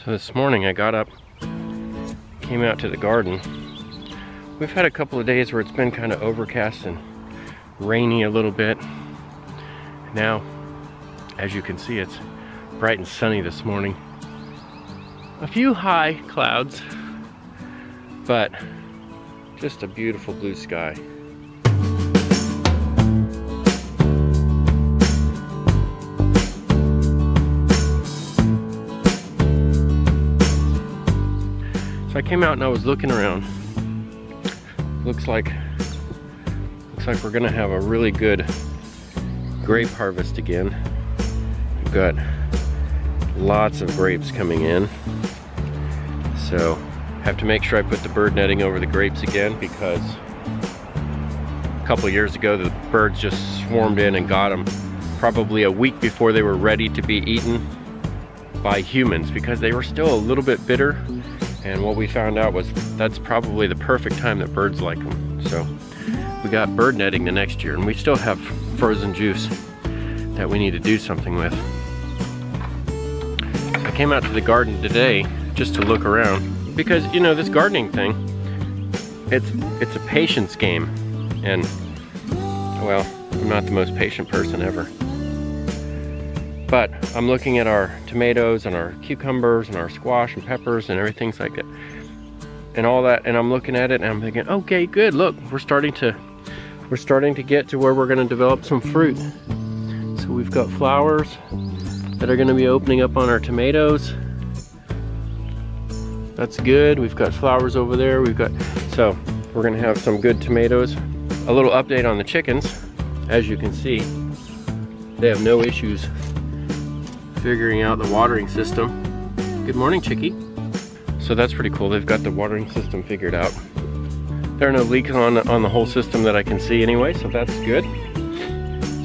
So this morning I got up, came out to the garden. We've had a couple of days where it's been kind of overcast and rainy a little bit. Now, as you can see, it's bright and sunny this morning. A few high clouds, but just a beautiful blue sky. So I came out and I was looking around. Looks like we're gonna have a really good grape harvest again. We've got lots of grapes coming in. So have to make sure I put the bird netting over the grapes again, because a couple of years ago the birds just swarmed in and got them probably a week before they were ready to be eaten by humans, because they were still a little bit bitter. And what we found out was that's probably the perfect time that birds like them. So we got bird netting the next year, and we still have frozen juice that we need to do something with. So I came out to the garden today just to look around, because you know, this gardening thing, it's a patience game, and well, I'm not the most patient person ever. But I'm looking at our tomatoes and our cucumbers and our squash and peppers and everything like that, and all that, and I'm looking at it and I'm thinking, okay, good, look, we're starting to get to where we're going to develop some fruit. So we've got flowers that are going to be opening up on our tomatoes. That's good. We've got flowers over there. So we're going to have some good tomatoes. A little update on the chickens. As you can see, they have no issues figuring out the watering system. Good morning, chickie. So that's pretty cool. They've got the watering system figured out. There are no leaks on the whole system that I can see anyway, so that's good.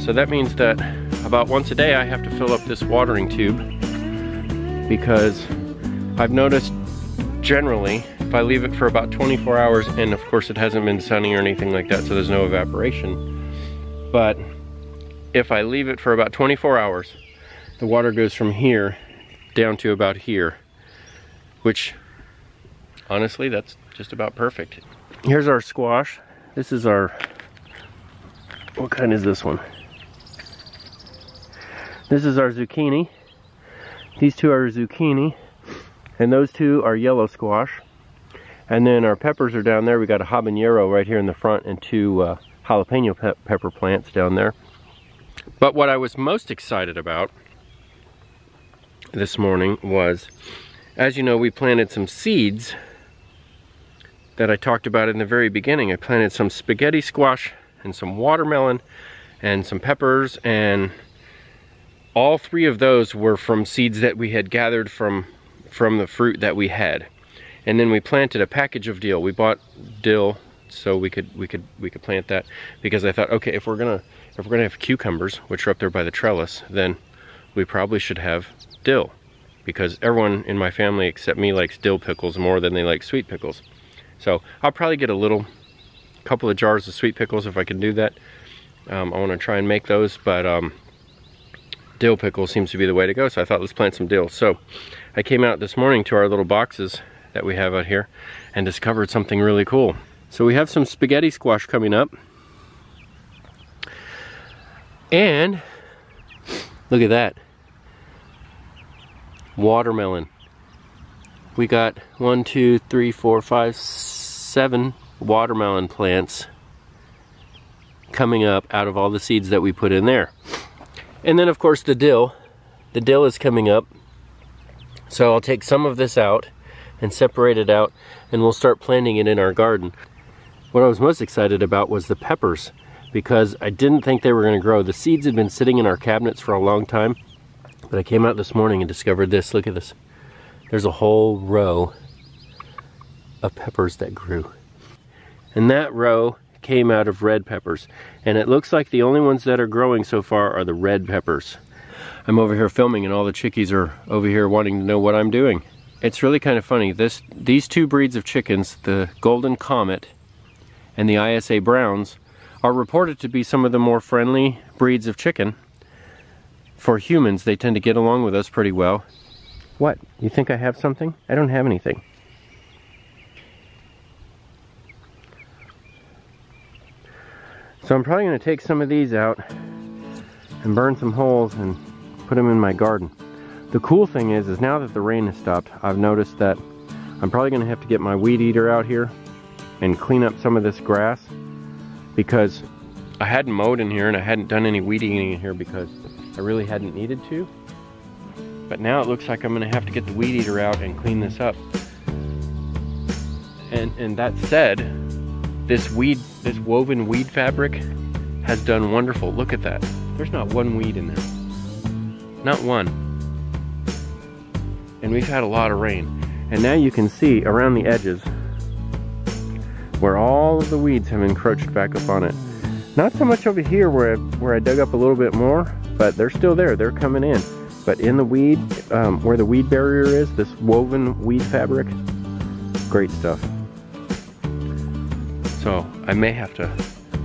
So that means that about once a day I have to fill up this watering tube, because I've noticed generally if I leave it for about 24 hours, and of course it hasn't been sunny or anything like that, so there's no evaporation, but if I leave it for about 24 hours, the water goes from here down to about here, which honestly, that's just about perfect. Here's our squash. This is our, what kind is this one? This is our zucchini. These two are zucchini, and those two are yellow squash. And then our peppers are down there. We got a habanero right here in the front and two jalapeno pepper plants down there. But what I was most excited about this morning was, as you know, we planted some seeds that I talked about in the very beginning. I planted some spaghetti squash and some watermelon and some peppers, and all three of those were from seeds that we had gathered from the fruit that we had. And then we planted a package of dill. We bought dill so we could plant that, because I thought, okay, if we're gonna have cucumbers, which are up there by the trellis, then we probably should have dill, because everyone in my family except me likes dill pickles more than they like sweet pickles. So I'll probably get a couple of jars of sweet pickles if I can do that. I want to try and make those, but dill pickle seems to be the way to go, so I thought, let's plant some dill. So I came out this morning to our little boxes that we have out here and discovered something really cool. So we have some spaghetti squash coming up, and look at that, watermelon. We got 1, 2, 3, 4, 5, 7 watermelon plants coming up out of all the seeds that we put in there. And then of course the dill is coming up. So I'll take some of this out and separate it out, and we'll start planting it in our garden. What I was most excited about was the peppers, because I didn't think they were going to grow. The seeds had been sitting in our cabinets for a long time, but I came out this morning and discovered this. Look at this. There's a whole row of peppers that grew. And that row came out of red peppers. And it looks like the only ones that are growing so far are the red peppers. I'm over here filming and all the chickies are over here wanting to know what I'm doing. It's really kind of funny. These two breeds of chickens, the Golden Comet and the ISA Browns, are reported to be some of the more friendly breeds of chicken. For humans, they tend to get along with us pretty well. What? You think I have something? I don't have anything. So I'm probably going to take some of these out and burn some holes and put them in my garden. The cool thing is now that the rain has stopped, I've noticed that I'm probably going to have to get my weed eater out here and clean up some of this grass, because I hadn't mowed in here and I hadn't done any weed eating in here because I really hadn't needed to. But now it looks like I'm going to have to get the weed eater out and clean this up. And that said, this woven weed fabric has done wonderful. Look at that. There's not one weed in there. Not one. And we've had a lot of rain. And now you can see around the edges where all of the weeds have encroached back up on it. Not so much over here where I dug up a little bit more, but they're still there. They're coming in. But in the weed, where the weed barrier is, this woven weed fabric, great stuff. So I may have to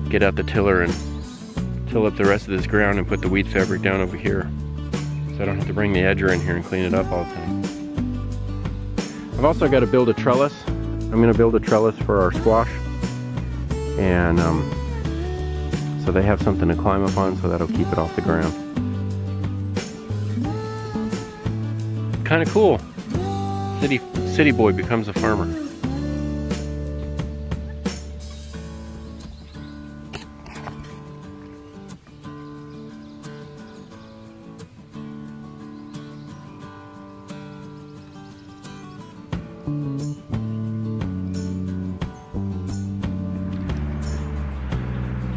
get out the tiller and till up the rest of this ground and put the weed fabric down over here, so I don't have to bring the edger in here and clean it up all the time. I've also got to build a trellis. I'm going to build a trellis for our squash, and so they have something to climb up on, so that'll keep it off the ground. Kind of cool. City boy becomes a farmer.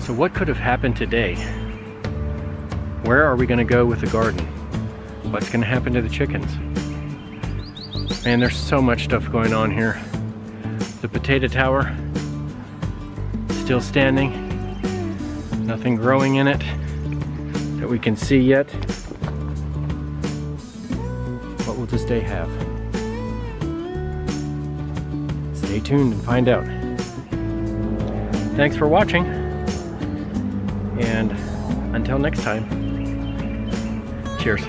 So what could have happened today? Where are we going to go with the garden? What's going to happen to the chickens? Man, there's so much stuff going on here. The potato tower, still standing. Nothing growing in it that we can see yet. What will this day have? Stay tuned and find out. Thanks for watching, and until next time, cheers.